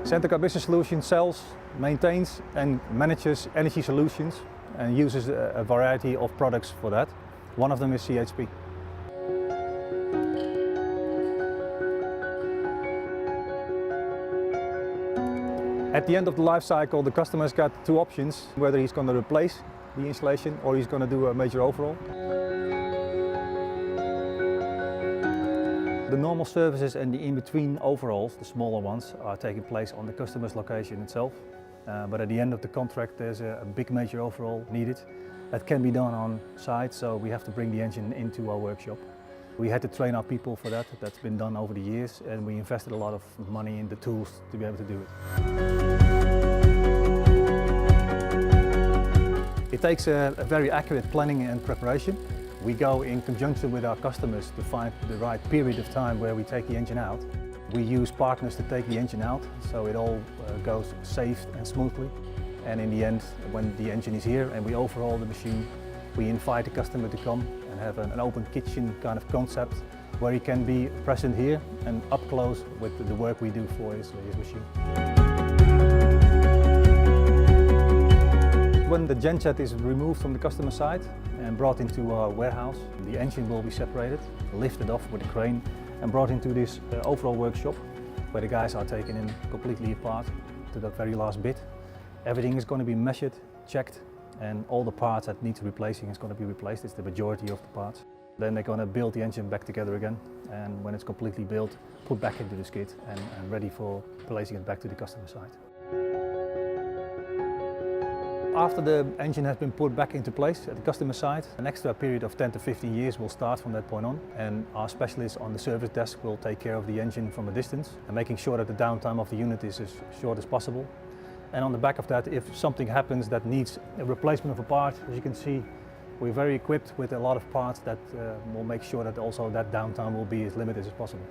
Centrica Business Solutions sells, maintains and manages energy solutions and uses a variety of products for that. One of them is CHP. At the end of the life cycle, the customer's got two options, whether he's going to replace the installation or he's going to do a major overhaul. The normal services and the in-between overhauls, the smaller ones, are taking place on the customer's location itself. But at the end of the contract there's a big major overhaul needed. That can be done on site, so we have to bring the engine into our workshop. We had to train our people for that. That's been done over the years, and we invested a lot of money in the tools to be able to do it. It takes a very accurate planning and preparation. We go in conjunction with our customers to find the right period of time where we take the engine out. We use partners to take the engine out, so it all goes safe and smoothly. And in the end, when the engine is here and we overhaul the machine, we invite the customer to come and have an open kitchen kind of concept where he can be present here and up close with the work we do for his machine. When the genset is removed from the customer side and brought into our warehouse, the engine will be separated, lifted off with a crane and brought into this overhaul workshop where the guys are taken in completely apart to the very last bit. Everything is going to be measured, checked, and all the parts that need replacing is going to be replaced. It's the majority of the parts. Then they're going to build the engine back together again, and when it's completely built, put back into the skid and ready for placing it back to the customer site. After the engine has been put back into place at the customer site, an extra period of 10 to 15 years will start from that point on, and our specialists on the service desk will take care of the engine from a distance and making sure that the downtime of the unit is as short as possible. And on the back of that, if something happens that needs a replacement of a part, as you can see, we're very equipped with a lot of parts that will make sure that also that downtime will be as limited as possible.